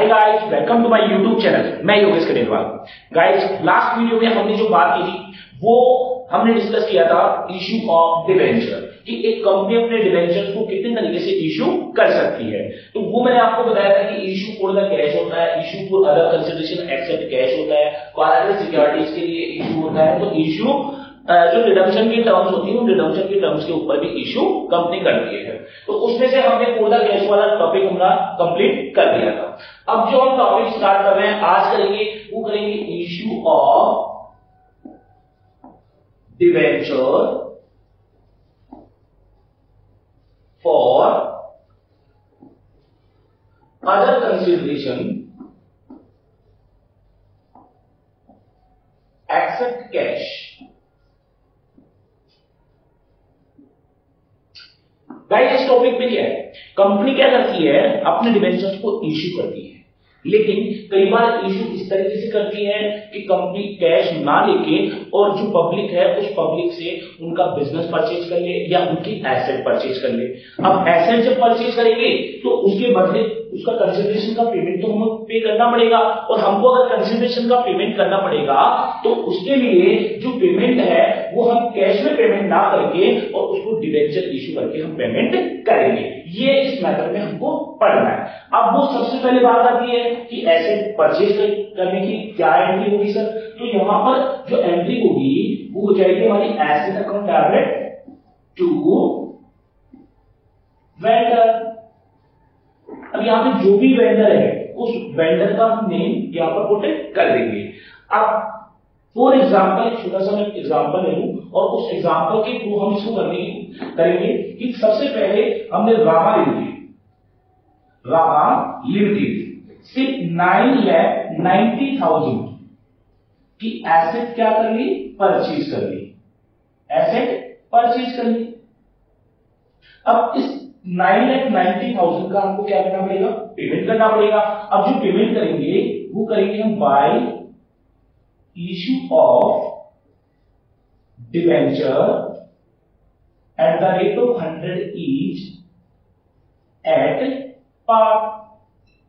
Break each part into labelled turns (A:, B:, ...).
A: Hi guys, welcome to my YouTube channel. मैं Yogesh Khandelwal. Guys, last video में हमने जो बात की थी वो हमने डिस्कस किया था इशू ऑफ डिबेंचर, कि एक कंपनी अपने डिबेंचर्स को कितने तरीके से इशू कर सकती है। तो वो मैंने आपको बताया था कि इशू फॉर द कैश होता है, issue for other consideration except cash होता है, कोलैटरल सिक्योरिटीज के लिए इशू होता है। तो इशू जो रिडम्पशन की टर्म्स होती है उन रिडम्पशन की टर्म्स के ऊपर भी इशू कंपनी करती है। तो उसमें से हमने फॉर द कैश वाला टॉपिक हमारा कंप्लीट कर दिया था। अब जो हम टॉपिक स्टार्ट कर रहे हैं आज करेंगे वो करेंगे issue of debenture for other consideration except cash. Guys, इस टॉपिक में क्या है, कंपनी क्या करती है, अपने डिबेंचर्स को इश्यू करती है, लेकिन कई बार इशू इस तरीके से करती है कि कंपनी कैश ना लेके और जो पब्लिक है उस पब्लिक से उनका बिजनेस परचेज कर ले या उनकी एसेट परचेज कर ले। अब एसेट जब परचेज करेंगे तो उसके बदले उसका कंसिडरेशन का पेमेंट तो हमें पे करना पड़ेगा, और हमको अगर कंसिडरेशन का पेमेंट करना पड़ेगा तो उसके लिए जो पेमेंट है वो हम कैश में पेमेंट ना करके और उसको डिबेंचर इशू करके हम पेमेंट करेंगे। ये इस मैटर में हमको पढ़ना है। अब वो सबसे पहले बात आती है कि एसेट परचेज करने की क्या एंट्री होगी सर। तो यहां पर जो एंट्री होगी वो हो जाएगी हमारी asset account debit to vendor. अब यहां पे जो भी वेंडर है उस वेंडर का हम नेम यहां पर पुट कर देंगे। अब फॉर एग्जांपल एक छोटा सा मैं एग्जांपल ले लूं और उस एग्जांपल के थ्रू हम इसको करेंगे कि सबसे पहले हमने रामा लिमिटेड सिर्फ 9,90,000 की एसेट क्या कर ली, परचेज कर ली, एसेट परचेज कर ली। अब इस 9,90,000 का हमको क्या करना पड़ेगा, पेमेंट करना पड़ेगा। अब जो पेमेंट करेंगे वो करेंगे हम by issue of debenture at the rate of 100 each at par.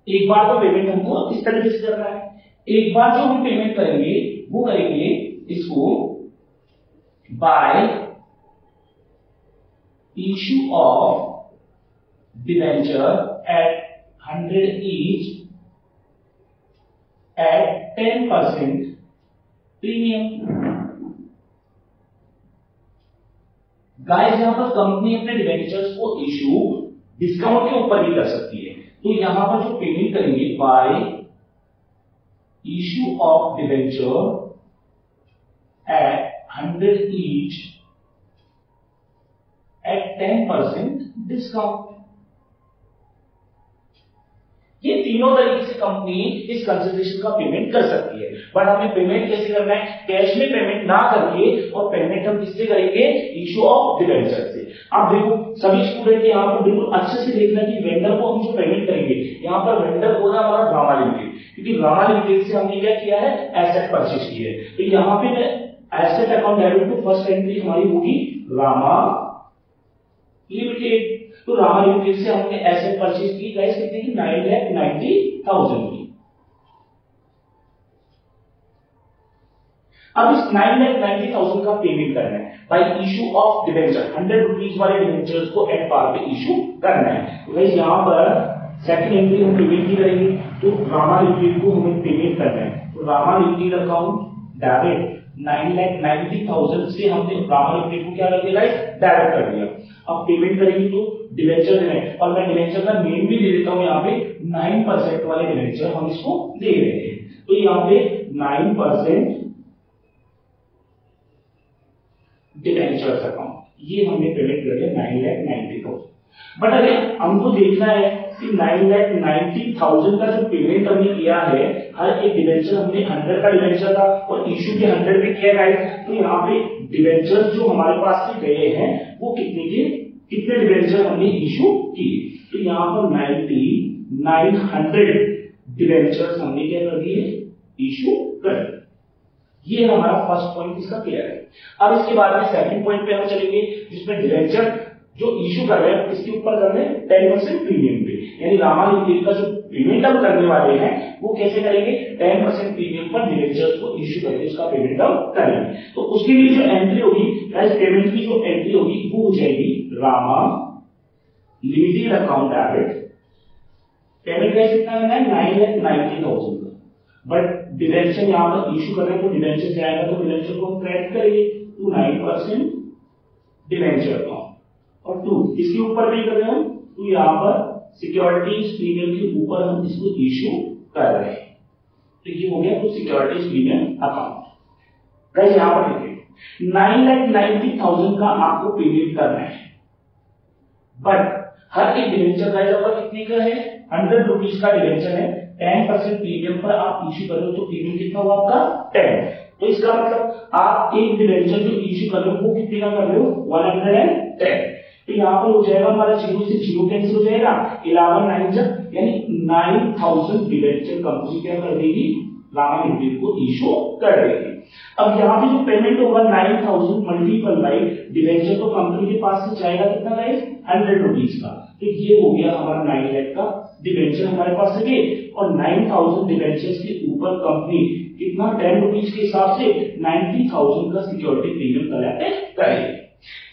A: एक बार तो पेमेंट हमको इस तरीके से करना है। एक बार जो हम पेमेंट करेंगे वो करेंगे इसको by issue of debenture at 100 each at 10% premium. Guys, यहां पर कंपनी अपने डिबेंचर्स को इशू डिस्काउंट के ऊपर भी कर सकती है। तो यहां पर जो पेमेंट करेंगे by issue of debenture at 100 each at 10% discount. ये तीनों तरीके से कंपनी इस कंसिडरेशन का पेमेंट कर सकती है। बट हमें पेमेंट कैसे करना है, कैश में पेमेंट ना करके, और पेमेंट हम किससे करेंगे, इशू ऑफ डिबेंचर से। अब देखो सभी स्टूडेंट यहां पर बिल्कुल अच्छे से देखना कि वेंडर को हम जो पेमेंट करेंगे, यहां पर वेंडर होगा हमारा रामा लिमिटेड, क्योंकि रामा लिमिटेड से हमने क्या किया है, एसेट परचेज की है। तो यहां पे asset account debit to first entry हमारी होगी रामा लिमिटेड। तो रामा लिमिटेड से हमने एसेट परचेज की गाइस कितने की, 9,90,000 की। अब इस 9,90,000 का पेमेंट करना है bye issue of debenture. 100 rupees वाले डिबेंचर्स को एट पार पे इशू करना है। तो गाइस यहां पर सेकंड एंट्री हम पेमेंट की करेंगे, तो रामा लिमिटेड को हमें पेमेंट करना है। तो रामा लिमिटेड अकाउंट डेबिट 9,90,000 से हमने रामा लिमिटेड को क्या कर दिया गाइस, डेबिट कर दिया। अब पेमेंट करेंगे तो डिबेंचर देना है, और मैं डिबेंचर का नेम भी दे देता हूं। यहाँ पे 9% वाले डिबेंचर हम इसको दे रहे हैं। तो यहाँ पे 9% डिबेंचर्स अकाउंट, ये हमने पेमेंट कर दिया 9,90,000। बट अगर हमको देखना है कि 9,90,000 का जो पेमेंट हमने किया है, हर एक डिबेंचर हमने 100 का डिबेंचर था और इशू के 100 पे किया गाइस। तो यहाँ पे डिबेंचर जो हमारे पास से गए हैं वो कितने डिबेंचर हमने इशू किए। तो यहाँ पर 9,900 डिबेंचर्स हमने क्या कर दिए, इशू कर दिए। ये हमारा फर्स्ट पॉइंट इसका क्लियर है। अब इसके बाद में सेकंड पॉइंट पे हम चलेंगे जिसमें डिबेंचर जो इशू कर रहे हैं इसके ऊपर कर रहे हैं 10% प्रीमियम पे, यानी रामा लिमिटेड का जो पेमेंट हम करने वाले हैं वो कैसे करेंगे, 10% प्रीमियम पर डिवेंचर्स को इशू करके उसका पेमेंट हम करेंगे। तो उसके लिए जो एंट्री होगी, पेमेंट की जो एंट्री होगी वो हो जाएगी Rama limited account debit. Payment कैसे कितना करना है, 9,90,000 का, बट डिवेंचर यहां पर इशू कर रहे हैं तो डिवेंचर जाएगा तो डिवेंचर को हम क्रेडिट करेंगे टू 9% डिवेंचर अकाउंट, और 2 इसके ऊपर पे कर रहे हैं हम, तो यहां पर सिक्योरिटीज प्रीमियम के ऊपर हम इसको इशू कर रहे हैं, तो ये हो गया तो सिक्योरिटीज प्रीमियम अकाउंट। गाइस यहां पर देखिए 9,90,000 का आपको पेमेंट करना है, बट हर एक डिवेंचर गाइस आपका कितने का है, 100 रुपीज का डिवेंचर है, 10% प्रीमियम पर आप इशू कर रहे हो तो प्रीमियम कितना हुआ आपका 10। तो इसका मतलब आप एक डिवेंचर जो इशू कर रहे हो वो कितने का कर रहे हो, 110। तो यहाँ पर हो जाएगा हमारा 0 से 0 कैंसिल हो जाएगा, 11 9 जब, यानी 9,000 डिवेंचर कंपनी क्या कर देगी, रामा लिमिटेड को इशू कर देगी। अब यहाँ पे जो पेमेंट होगा 9,000 मल्टीपल बाई डिवेंचर, तो कंपनी के पास से जाएगा कितना गाइस, 100 रुपीज का, तो ये हो गया हमारा 9 लाख का डिवेंचर हमारे पास है, और 9,000 डिवेंचर्स के ऊपर कंपनी कितना 10 रुपीज के हिसाब से 90,000 का सिक्योरिटी प्रीमियम कलेक्ट करेगी।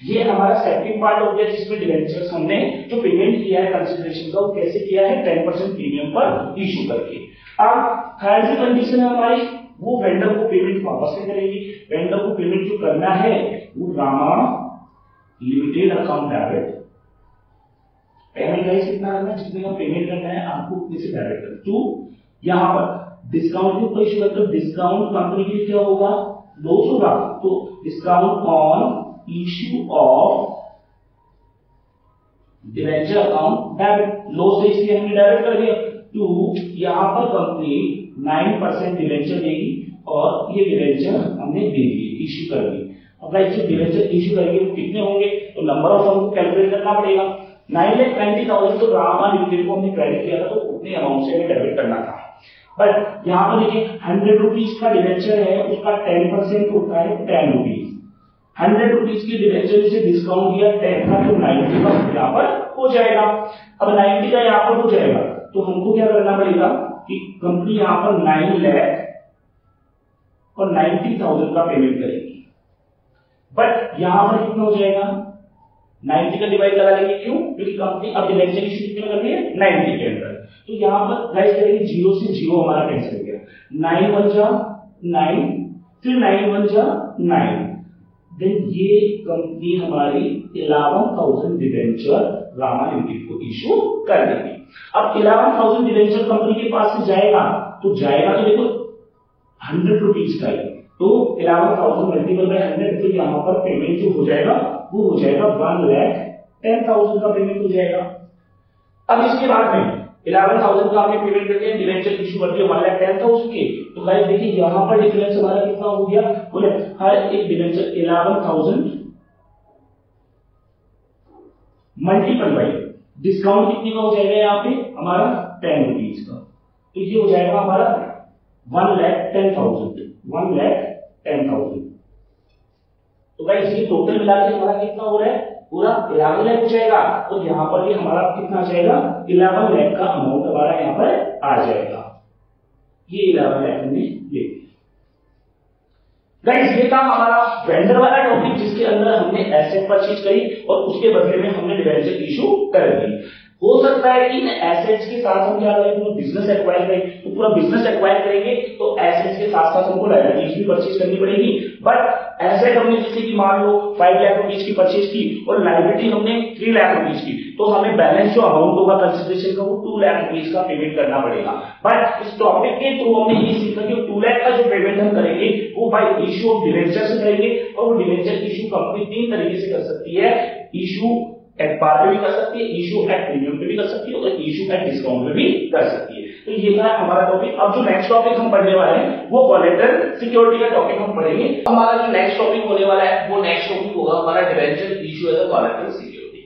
A: ये हमारा सेकंड पार्ट हो गया जिसमें डिवेंचर्स हमने जो पेमेंट किया है कंसीडरेशन का वो कैसे किया है, 10% प्रीमियम पर इशू करके। अब थर्ड सी कंडीशन है हमारी, वो वेंडर को पेमेंट वापस से करेगी, वेंडर को पेमेंट जो करना है वो Rama limited account debit, payment guys कितना करना है, जितने का पेमेंट करना है आपको उतने से डेबिट कर। टू यहां पर डिस्काउंट के ऊपर इशू करते हो, डिस्काउंट कंपनी के लिए क्या होगा, 200 का, तो discount on issue of debenture account debit, लो से इसलिए हमने डेबिट कर दिया। टू यहां पर कंपनी 9% डिवेंचर देगी और ये डिवेंचर हमने दे दिए, इशू कर दी। अब गाइस जब डिवेंचर इशू करेंगे तो कितने होंगे, तो नंबर ऑफ हमको कैलकुलेट करना पड़ेगा। 9,90,000 तो रामा लिमिटेड को हमने क्रेडिट किया था तो उतने अमाउंट से हमें डेबिट करना था, बट यहां पर देखिए 100 रुपीज का डिवेंचर है, उसका 10% होता है 10 रुपीज, 100 रुपीज की डिवेंचर से डिस्काउंट दिया 10 का, तो 90 का यहाँ पर हो जाएगा। अब 90 का यहाँ पर हो जाएगा तो हमको क्या करना पड़ेगा कि कंपनी यहाँ पर 9 लाख और 90,000 का पेमेंट करेगी, बट यहां पर कितना हो जाएगा, 90 का डिवाइड लगा लेंगे, क्यों, क्योंकि कंपनी अब डिवेंचर इशू कितने कर रही है, 90 के अंदर, तो यहां पर गाइस करेंगे 0 से 0 हमारा कैंसिल हो गया, 9 1 जा 9, फिर 9 1 जा 9, देन ये कंपनी हमारी 11,000 डिवेंचर रामा लिमिटेड को इशू कर देगी। अब 11,000 डिवेंचर कंपनी के पास से जाएगा तो देखो 100 रुपीज का है, तो 11,000 मल्टीपल बाय 100, तो यहाँ पर पेमेंट जो हो जाएगा वो हो जाएगा 1,10,000 का पेमेंट हो जाएगा। अब इसके बाद में 11,000 का आपने पेमेंट करके डिवेंचर इशू कर दिया 1,10,000 के, तो गाइस देखिए यहाँ पर डिफरेंस हमारा कितना हो गया, बोले हर एक डिवेंचर 11,000 मल्टीपल बाई डिस्काउंट कितने का हो जाएगा यहाँ पे हमारा 10 रुपीज का, तो ये हो जाएगा हमारा 1,10,000, 1,10,000। तो गाइस ये टोटल मिला के हमारा कितना हो रहा है, पूरा 11 लाख हो जाएगा, और यहाँ पर भी हमारा कितना आ जाएगा, 11 लाख का अमाउंट हमारा यहाँ पर आ जाएगा, ये 11 लाख हमने ले लिया। गाइस ये था हमारा वेंडर वाला टॉपिक जिसके अंदर हमने एसेट परचेज करी और उसके बदले में हमने डिवेंचर इशू कर दी। हो सकता है कि इन एसेट्स के साथ हम क्या करें, पूरा बिजनेस एक्वायर करें, तो पूरा बिजनेस एक्वायर करेंगे तो एसेट्स के साथ साथ हमको लायबिलिटीज भी परचेज करनी पड़ेगी, बट एसेट हमने जैसे कि मान लो 5 लाख रुपीज की परचेज की और लायबिलिटी हमने 3 लाख रुपीज की, तो हमें बैलेंस जो अमाउंट होगा कंसिडरेशन का वो 2 लाख रुपीज का पेमेंट करना पड़ेगा। बट इस टॉपिक के थ्रू हमने ये सीखा कि 2 लाख का जो पेमेंट हम करेंगे वो बाय इशू ऑफ डिवेंचर से करेंगे, और वो डिवेंचर इशू कंपनी 3 तरीके से कर सकती है, इशू एट पार पे भी कर सकती है, इशू एट प्रीमियम पे भी कर सकती है, और इशू एट डिस्काउंट पे भी कर सकती है। तो ये था हमारा टॉपिक। अब जो नेक्स्ट टॉपिक हम पढ़ने वाले हैं वो कोलैटरल सिक्योरिटी का टॉपिक हम पढ़ेंगे। हमारा जो नेक्स्ट टॉपिक होने वाला है वो नेक्स्ट टॉपिक होगा हमारा debenture issue as a collateral security.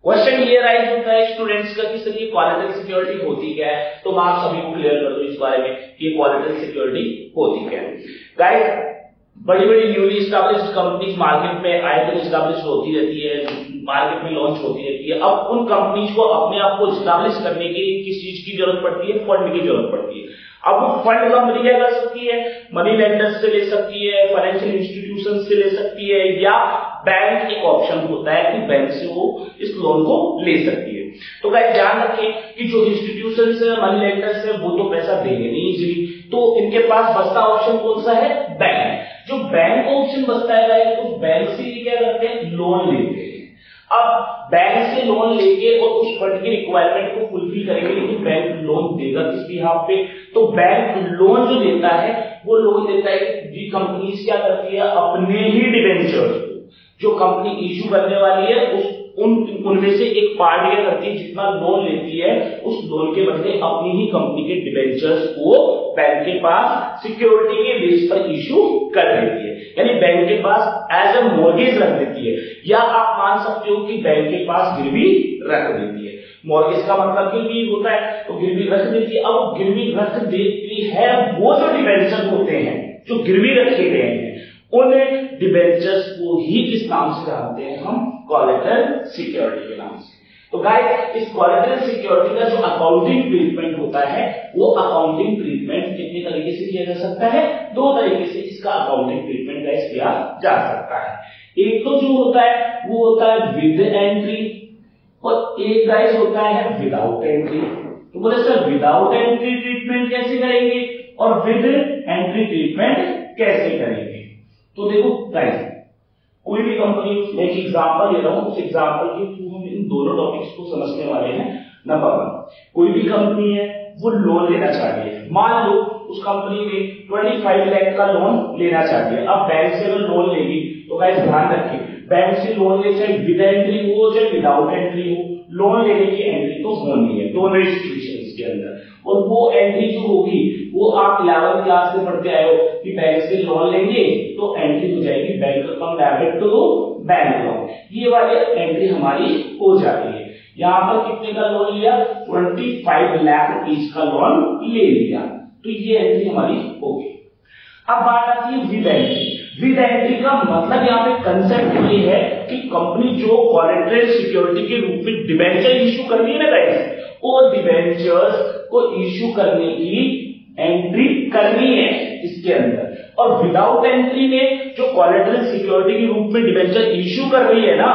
A: Question ये राइज होता है स्टूडेंट्स का कि सर ये कोलैटरल सिक्योरिटी होती क्या है, तो मैं आप सभी को क्लियर कर दूं इस बारे में कि कोलैटरल सिक्योरिटी होती क्या है। गाइस बड़ी बड़ी न्यूली स्टैब्लिश्ड कंपनीज मार्केट में आए दिन स्टैब्लिश होती रहती है, मार्केट में लॉन्च होती रहती है। अब उन कंपनीज को अपने आप को स्टैब्लिश करने के लिए किस चीज की जरूरत पड़ती है? फंड की जरूरत पड़ती है। अब वो फंड कंपनी क्या कर सकती है? मनी लेंडर्स से ले सकती है, फाइनेंशियल इंस्टीट्यूशन से ले सकती है, या बैंक एक ऑप्शन होता है कि बैंक से वो इस लोन को ले सकती है। तो गाइस ध्यान रखें कि जो इंस्टीट्यूशंस है, मनी लेंडर्स है, वो तो पैसा देंगे नहीं इजीली, तो इनके पास बचता ऑप्शन कौन सा है? बैंक। जो बैंक ऑप्शन बचता है गाइस, तो बैंक से ये क्या करते हैं? लोन लेते हैं। अब बैंक से लोन लेके और उस फंड की रिक्वायरमेंट को फुलफिल करेंगे, लेकिन बैंक लोन देगा किस बिहाफ पे? तो बैंक लोन जो देता है वो लोन देता है जी कंपनीज क्या करती है? अपने ही डिबेंचर्स को जो कंपनी इश्यू करने वाली है उनमें से एक पार्ट क्या करती है? जितना लोन लेती है उस लोन के बदले अपनी ही कंपनी के डिबेंचर्स को बैंक के पास सिक्योरिटी के बेस पर इश्यू कर देती है, यानी बैंक के पास एज ए मॉर्गेज रख देती है, या आप मान सकते हो कि बैंक के पास गिरवी रख देती है। मॉर्गेज का मतलब गिरवी होता है, तो गिरवी रख देती है। अब गिरवी रख देती है वो जो डिबेंचर होते हैं जो गिरवी रखे गए हैं, उन डिबेंचर्स को ही किस नाम से जानते हैं हम? कोलैटरल सिक्योरिटी के नाम से। तो गाइस इस कोलैटरल सिक्योरिटी का जो अकाउंटिंग ट्रीटमेंट होता है, वो अकाउंटिंग ट्रीटमेंट कितने तरीके से किया जा सकता है? दो तरीके से इसका अकाउंटिंग ट्रीटमेंट गाइस किया जा सकता है। एक तो जो होता है वो होता है विद एंट्री, और एक गाइस होता है विदाउट एंट्री। तो बोले सर विदाउट एंट्री ट्रीटमेंट कैसे करेंगे और विद एंट्री ट्रीटमेंट कैसे करेंगे? तो देखो गाइस, कोई भी कंपनी, एक एग्जांपल ले रहा हूं, उस एग्जांपल के थ्रू हम इन दोनों टॉपिक्स को समझने वाले हैं। नंबर 1, कोई भी कंपनी है वो लोन लेना चाहती है। मान लो उस कंपनी ने 25 लाख का लोन लेना चाहती है। अब बैंक से अगर लोन लेगी तो गाइस ध्यान रखिए, बैंक से लोन ले चाहे विद एंट्री हो चाहे विदाउट एंट्री हो, लोन लेने की एंट्री तो होनी है दोनों इंस्टीट्यूशंस के अंदर। और वो एंट्री जो होगी वो आप 11वीं क्लास में पढ़ते आए हो कि बैंक से लोन लेंगे तो एंट्री हो जाएगी bank account debit to bank account, ये वाली एंट्री हमारी हो जाती है। यहाँ पर कितने का लोन लिया? 25 लाख रुपीज का लोन ले लिया, तो ये एंट्री हमारी होगी। अब बात आती है विद एंट्री। विद एंट्री का मतलब यहाँ पे कंसेप्ट ये है कि कंपनी जो कोलैटरल सिक्योरिटी के रूप में डिबेंचर इश्यू कर रही है ना गाइस, वो डिबेंचर्स को इश्यू करने की एंट्री करनी है इसके अंदर। और विदाउट एंट्री में जो कोलैटरल सिक्योरिटी के रूप में डिबेंचर इश्यू कर रही है ना,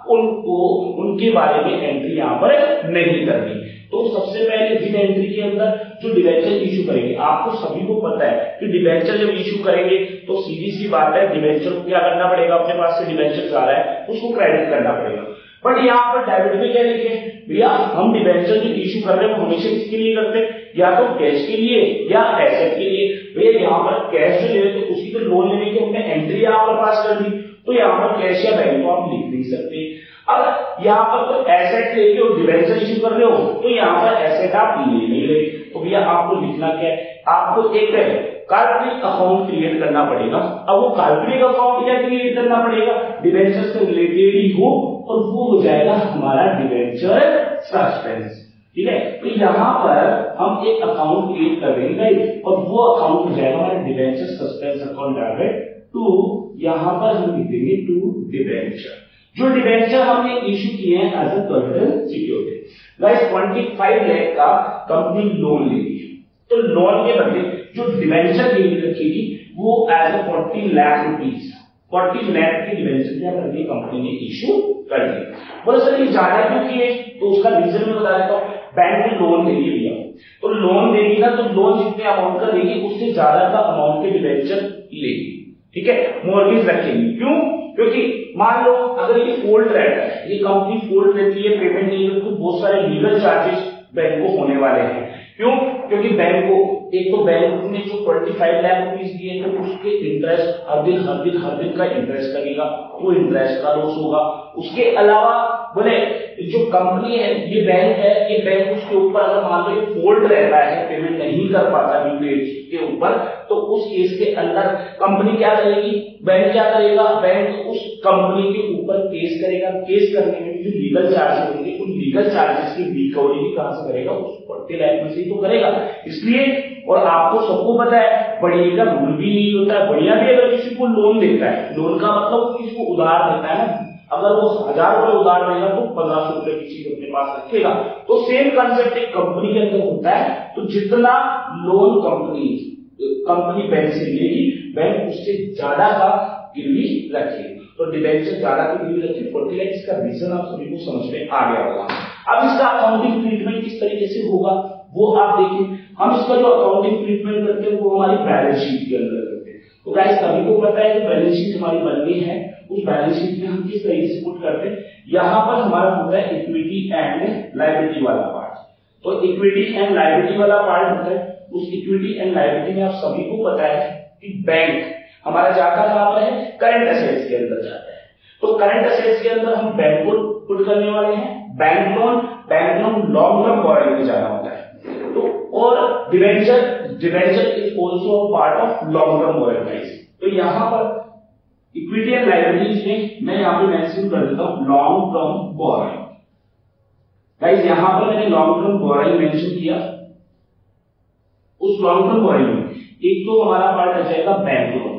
A: उनको उनके बारे में एंट्री यहाँ पर नहीं करनी। तो सबसे पहले विद एंट्री के अंदर जो डिबेंचर इश्यू करेंगे, आपको सभी को पता है कि डिबेंचर जब इश्यू करेंगे तो सीधी सी बात है डिबेंचर को क्या करना पड़ेगा? अपने पास से डिबेंचर आ रहा है उसको क्रेडिट करना पड़ेगा। बट यहाँ पर डेबिट में क्या लिखे भैया? हम डिबेंचर जो इश्यू कर रहे हैं वो हमेशा किसके लिए करते हैं? या तो कैश के लिए या एसेट के लिए। भैया यहाँ पर कैश जो ले रहे थे उसकी तो लोन लेने की हमने एंट्री यहाँ पर पास कर दी, तो यहाँ पर कैश या बैंक को आप लिख नहीं सकते। अब यहाँ पर तो एसेट लेके और डिबेंचर इश्यू कर रहे हो तो यहाँ पर एसेट आप ले नहीं रहे, तो भैया आपको लिखना क्या है? आपको एक काल्पनिक अकाउंट क्रिएट करना पड़ेगा। अब वो काल्पनिक अकाउंट क्या क्रिएट करना पड़ेगा? डिबेंचर से रिलेटेड ही हो, और वो हो जाएगा हमारा डिबेंचर सस्पेंस। ठीक है, तो यहाँ पर हम एक अकाउंट क्रिएट कर देंगे और वो अकाउंट हो जाएगा हमारा debenture suspense account debit to, यहाँ पर हम लिख देंगे टू डिबेंचर। जो डिबेंचर हमने इश्यू किए हैं as a collateral security. Guys 25 lakh का कंपनी लोन लेगी, तो लोन के बदले जो डिबेंचर गिरवी रखेगी वो as a 40 lakh rupees, 40 lakh की डिबेंचर क्या कर दी कंपनी ने इश्यू कर दी। बोले सर ये ज्यादा क्यों किए? तो उसका रीजन मैं बता देता हूँ। बैंक ने लोन दे दिया, तो लोन देगी ना, तो लोन जितने अमाउंट का देगी उससे ज्यादा का अमाउंट के डिबेंचर लेगी। ठीक है, मॉर्गेज रखेगी। क्यों? क्योंकि मान लो अगर ये फोल्ड रहता है, ये कंपनी फोल्ड रहती है, पेमेंट नहीं करती, तो बहुत सारे लीगल चार्जेस बैंक को होने वाले हैं। क्यों? क्योंकि बैंक को एक तो बैंक ने जो 25 लाख रुपीज दिए थे उसके इंटरेस्ट हर दिन का इंटरेस्ट लगेगा, वो इंटरेस्ट का लॉस होगा। उसके अलावा बोले जो कंपनी है, ये बैंक उसके ऊपर अगर मान लो ये फोल्ड रहता है, पेमेंट नहीं कर पाता ड्यू डेट के ऊपर, तो उस केस के अंदर कंपनी क्या करेगी, बैंक क्या करेगा, बैंक उस कंपनी के ऊपर केस करेगा। केस करने में जो लीगल चार्जेस होंगे उन लीगल चार्जेस की रिकवरी भी कहां से करेगा, उस 40 लाख में से ही तो करेगा। इसलिए, और आपको सबको पता है बढ़िया का रूल भी यही होता है। बढ़िया भी अगर किसी को लोन देता है, लोन का मतलब किसी को उधार देता है ना, अगर वो 1000 रुपए उधार देगा तो 1500 रुपए की चीज अपने पास रखेगा। तो सेम कंसेप्ट एक कंपनी के अंदर होता है। तो जितना लोन कंपनी बैंक से लेगी, बैंक उससे ज्यादा का गिरवी रखेगी। तो डिबेंचर ज्यादा की गिरवी रखे 40 लाख। इसका रीजन आप सभी को समझ में आ गया होगा। अब इसका अकाउंटिंग ट्रीटमेंट किस तरीके से होगा वो आप देखिए। हम इसका जो अकाउंटिंग ट्रीटमेंट करते हैं वो हमारी बैलेंस शीट के अंदर करते हैं। तो गाइस सभी को पता है कि बैलेंस शीट हमारी बननी है, उस बैलेंस शीट में हम किस तरीके से पुट करते हैं। यहां पर हमारा होता है इक्विटी एंड लायबिलिटी वाला पार्ट। तो इक्विटी एंड लायबिलिटी वाला पार्ट होता है। उस इक्विटी एंड लायबिलिटी में आप सभी को पता है कि बैंक हमारा जाता कहां पर है, करंट एसेट्स के अंदर जाता है। तो करंट एसेट्स के अंदर हम बैंक को पुट करने वाले हैं। Bank loan long term borrowing में जाना होता है। तो और debenture is also part of long term borrowing. तो यहां पर इक्विटी एंड लायबिलिटीज में मैं यहां पे मेंशन कर देता हूं लॉन्ग टर्म बोरोइंग। गाइस यहां पर मैंने लॉन्ग टर्म बोरोइंग मेंशन किया। उस लॉन्ग टर्म बोरोइंग में एक तो हमारा पार्ट आ जाएगा बैंक लोन।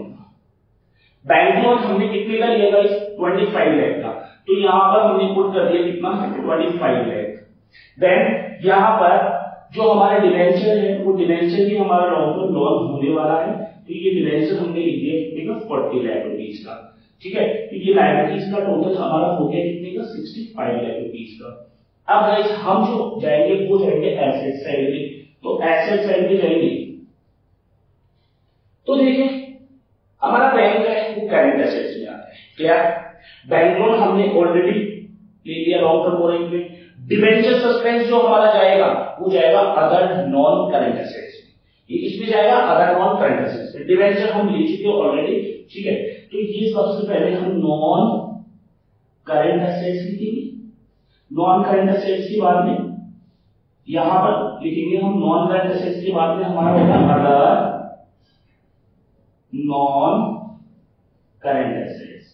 A: बैंक लोन हमने कितने का लिया गाइस, 25 लाख का। तो यहां पर हमने पुट कर दिया कितना, 25 लाख। देन यहां पर जो हमारा डिबेंचर है वो डिबेंचर भी हमारा लॉन्ग टर्म लोन होने वाला है। तो ये डिबेंचर हमने लिख दिया कितने का, 40 लाख रुपीस का। ठीक है, तो ये लायबिलिटीज का टोटल हमारा हो गया कितने का, 65 लाख रुपीस का। अब गाइस हम जो जाएंगे वो जाएंगे एसेट साइड में। तो एसेट साइड में जाएंगे तो देखिए हमारा बैंक है वो करंट एसेट्स में आता है। क्या, बैंक लोन हमने ऑलरेडी ले लिया लॉन्ग टर्म बोरोइंग में। डिबेंचर सस्पेंस जो हमारा जाएगा वो जाएगा अदर नॉन करंट एसेट्स में। ये किसमें जाएगा, अदर नॉन करंट एसेट्स में। डिबेंचर हम ले चुके ऑलरेडी। ठीक है, तो ये सबसे पहले हम नॉन करंट एसेट्स लिखेंगे। नॉन करंट एसेट्स के बाद में यहां पर लिखेंगे हम नॉन करंट एसेट्स के बाद में हमारा होगा other non current assets.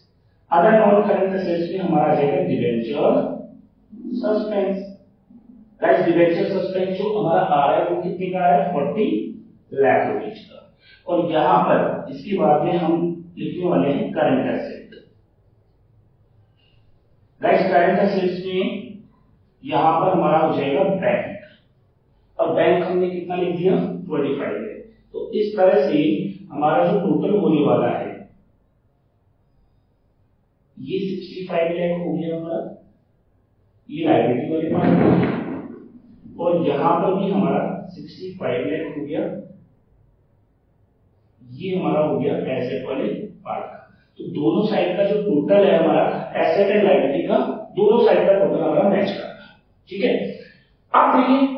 A: Other non current assets में हमारा जाएगा debenture suspense. Guys debenture suspense जो हमारा आ रहा है वो कितने का है, 40 लाख रुपीस का। और यहां पर इसके बाद में हम लिखने वाले हैं current asset. Guys current assets में यहां पर हमारा हो जाएगा बैंक। और बैंक हमने कितना लिख दिया, 25 है। तो इस तरह से हमारा जो टोटल होने वाला है ये 65 लाख हो गया हमारा, ये लायबिलिटी वाले पार्ट। और यहां पर भी हमारा 65 लाख हो गया, ये हमारा हो गया एसेट वाले पार्ट का। तो दोनों साइड का जो टोटल है हमारा एसेट एंड लायबिलिटी का, दोनों साइड का टोटल हमारा मैच करता है। ठीक है, अब देखिए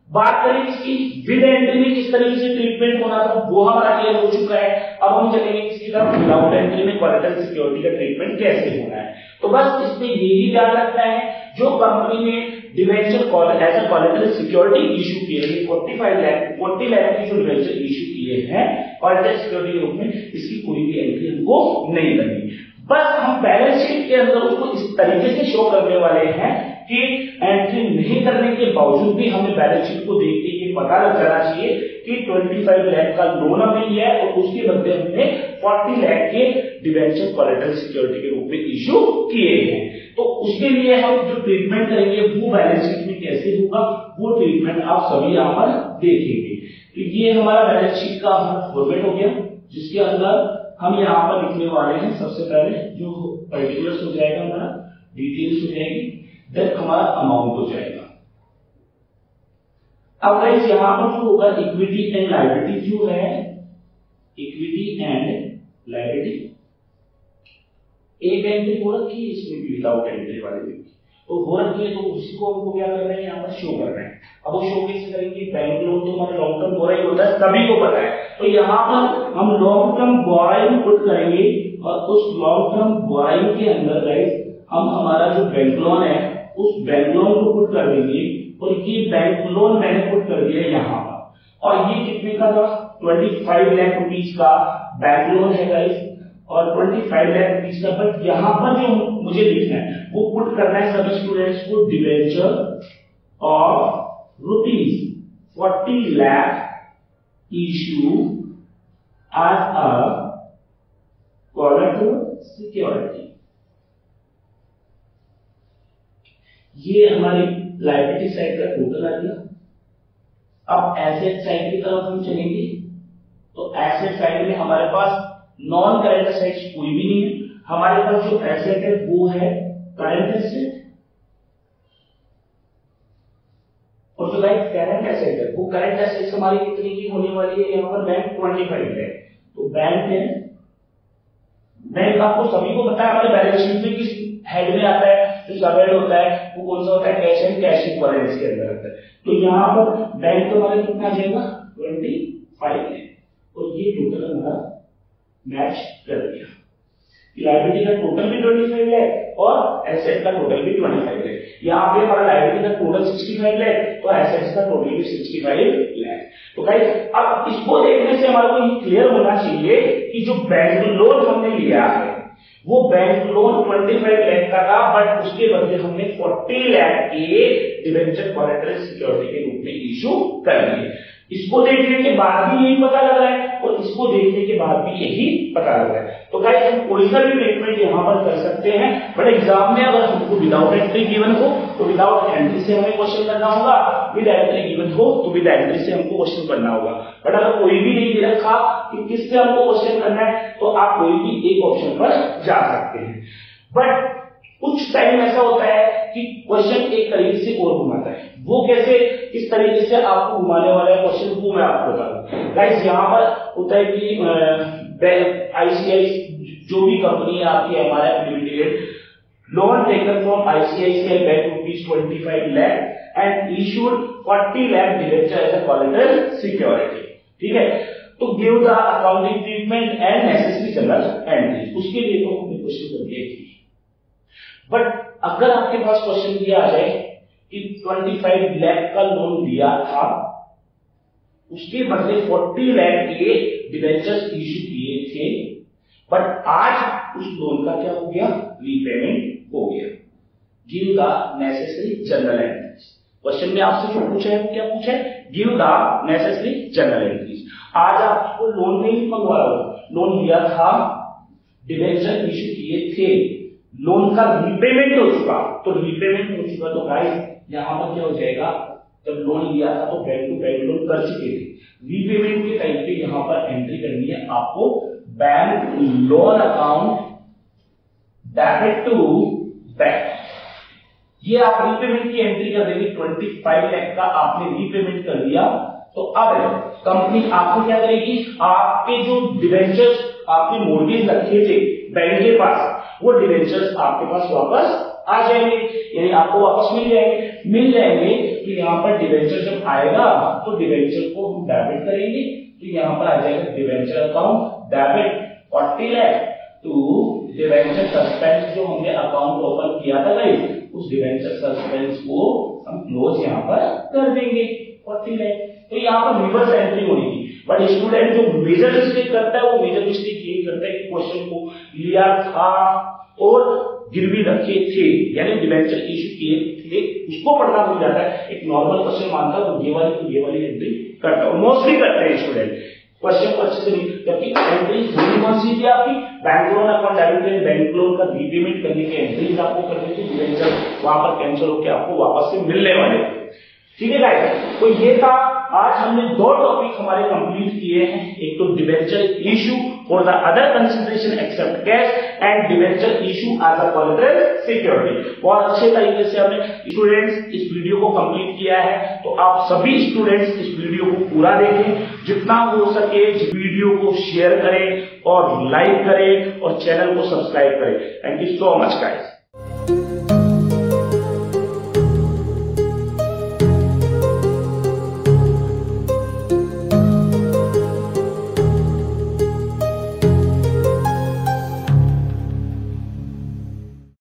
A: बात करें इसकी विद एंट्री में किस तरीके से ट्रीटमेंट होना था वो हमारा क्लियर हो चुका है। अब हम चलेंगे इसकी तरफ विदाउट एंट्री में कोलैटरल सिक्योरिटी का ट्रीटमेंट कैसे होना है। तो बस इसमें यही ध्यान रखना है, जो कंपनी ने debenture as a collateral security issue किए हैं 40 लाख की जो डिबेंचर इशू किए हैं कोलैटरल सिक्योरिटी के रूप में, इसकी कोई भी एंट्री हमको नहीं करनी। बस हम बैलेंस शीट के अंदर उसको इस तरीके से शो करने वाले हैं कि एंट्री नहीं करने के बावजूद भी हमें बैलेंस शीट को देख के ये पता लग जाना चाहिए कि 25 लाख का लोन हमने लिया है और उसके बदले हमने 40 लाख के डिबेंचर कोलैटरल सिक्योरिटी के रूप में इशू किए हैं। तो उसके लिए हम जो ट्रीटमेंट करेंगे वो बैलेंस शीट में कैसे होगा वो ट्रीटमेंट आप सभी यहां पर देखेंगे। तो ये हमारा बैलेंस शीट का फॉर्मेट हो गया, जिसके अंदर हम यहाँ पर लिखने वाले हैं सबसे पहले जो पर्टिकुलर्स हो जाएगा हमारा, डिटेल्स हो जाएगी, देन हमारा अमाउंट हो जाएगा। अब गाइस यहां पर जो होगा इक्विटी एंड लायबिलिटी जो है, इक्विटी एंड लायबिलिटी एक एंट्री हो रखी है इसमें भी विदाउट एंट्री वाले में तो हो रखी है, तो उसी को हमको क्या करना है यहाँ पर शो करना है। अब वो शो कैसे करेंगे, बैंक लोन तो हमारा लॉन्ग टर्म बोरोइंग होता है सभी को पता है। तो यहाँ पर हम लॉन्ग टर्म बोरोइंग पुट करेंगे और उस लॉन्ग टर्म बोरोइंग के अंदर गाइस हम हमारा जो बैंक लोन है उस बैंक लोन को पुट कर देंगे। और ये बैंक लोन मैंने पुट कर दिया यहाँ पर, और ये कितने का था 25 लाख रुपीज का बैंक लोन है गाइस और 25 लाख रुपीज का, बट यहां पर जो मुझे लिखना है वो पुट करना है सभी स्टूडेंट्स को debenture of rupees 40 lakh issue as a collateral security. ये हमारी लायबिलिटी साइड का टोटल आ गया। अब एसेट साइड की तरफ हम चलेंगे तो एसेट साइड में हमारे पास नॉन करंट एसेट्स कोई भी नहीं है। हमारे पास जो एसेट है वो है करंट एसेट और जो गाइस करंट एसेट है वो करंट एसेट्स हमारी कितनी की होने वाली है, यहाँ पर बैंक 25 है तो बैंक है, बैंक आपको सभी को पता है हमारे बैलेंस शीट में किस हेड में आता है, जो सब हेड होता है वो कौन सा होता है, कैश एंड कैश इक्विवेलेंट्स के अंदर आता है। तो यहाँ पर बैंक तो हमारे कितना आ जाएगा 25 है और ये टोटल हमारा मैच कर दिया। लायबिलिटी का टोटल भी 25 है और एसेट का टोटल भी 25 है। यहाँ पे हमारा लायबिलिटी का टोटल 65 है तो एसेट्स का टोटल भी 65 है। तो गाइस अब इसको देखने से हमारे को ये क्लियर होना चाहिए कि जो बैंक लोन हमने लिया है वो बैंक लोन 25 लाख का था, बट उसके बदले हमने 40 लाख के डिबेंचर कोलेटरल सिक्योरिटी के रूप में इशू कर दिए। इसको देखने के बाद भी यही पता लग रहा है और इसको देखने के बाद भी यही पता लग रहा है। तो गाइस हम ओरिजिनल ट्रीटमेंट यहां पर कर सकते हैं, बट एग्जाम में अगर हमको विदाउट एंट्री गिवन हो तो विदाउट एंट्री से हमें क्वेश्चन करना होगा, विद एंट्री गिवन हो तो विद एंट्री से हमको क्वेश्चन करना होगा। बट अगर कोई भी नहीं दे रखा कि किससे हमको क्वेश्चन करना है तो आप कोई भी एक ऑप्शन पर जा सकते हैं। बट कुछ टाइम ऐसा होता है कि क्वेश्चन एक तरीके से और घुमाता है, वो कैसे किस तरीके से आपको घुमाने वाला है क्वेश्चन वो मैं आपको बता दूं। गाइस यहाँ पर होता है कि आईसीआईसीआई जो भी कंपनी है आपकी MRF limited, loan taken from ICICI bank rupees 25 lakh and issued 40 lakh debenture as a collateral security. ठीक है, तो give the accounting treatment and necessary journal entries, उसके लिए तो हमने क्वेश्चन कर दिया। बट अगर आपके पास क्वेश्चन दिया आ जाए कि 25 लाख का लोन लिया था उसके बदले 40 लाख के डिबेंचर्स इशू किए थे, बट आज उस लोन का क्या हो गया, रीपेमेंट हो गया। Give the necessary journal entries. Question में आपसे जो पूछा है वो क्या पूछा है, give the necessary journal entries. आज आपको लोन नहीं मंगवा रहा हूं, लोन लिया था, डिबेंचर इशू किए थे, लोन का रीपेमेंट हो चुका, तो रीपेमेंट हो चुका तो गाइस यहां पर क्या हो जाएगा, जब लोन लिया था तो बैंक टू बैंक लोन कर चुके थे, रीपेमेंट के टाइम पे यहां पर एंट्री करनी है आपको, bank loan account debit to bank. ये आप रीपेमेंट की एंट्री कर देंगे, 25 लाख का आपने रीपेमेंट कर दिया। तो अब कंपनी आपको क्या करेगी, आपके जो डिबेंचर्स आपने मोर्गेज रखे थे बैंक के पास वो डिबेंचर्स आपके पास वापस आ जाएंगे, यानी आपको वापस मिल जाएंगे। तो यहाँ पर डिबेंचर जब आएगा तो डिबेंचर को हम डेबिट करेंगे, तो यहाँ पर आ जाएगा debenture account debit 40 lakh to debenture suspense, जो हमने अकाउंट ओपन किया था गाइस उस डिबेंचर सस्पेंस को हम क्लोज यहाँ पर कर देंगे 40 लाख। तो यहाँ पर रिवर्स एंट्री होनी थी, बट स्टूडेंट जो मेजर मिस्टेक करता है वो मेजर मिस्टेक यही करता है कि क्वेश्चन को लिया था और गिरवी रखे थे, यानी डिबेंचर इशू किए थे, उसको पढ़ना भूल जाता है। एक नॉर्मल क्वेश्चन मानता है तो ये वाली एंट्री करता है, मोस्टली करते हैं स्टूडेंट क्वेश्चन को अच्छे से नहीं, जबकि एंट्री होनी कौन सी थी आपकी, bank loan account debit, bank loan का रीपेमेंट करने की एंट्रीज आपको करनी थी, डिबेंचर वहां पर कैंसिल होकर आपको वापस से मिलने वाले थे। ठीक है गाइस, तो ये था आज हमने दो टॉपिक हमारे कंप्लीट किए हैं, एक तो debenture issue for the other consideration except cash and debenture issue as a collateral security. बहुत अच्छे तरीके से हमने स्टूडेंट्स इस वीडियो को कंप्लीट किया है, तो आप सभी स्टूडेंट्स इस वीडियो को पूरा देखें, जितना हो सके वीडियो को शेयर करें और लाइक करें और चैनल को सब्सक्राइब करें। Thank you so much guys.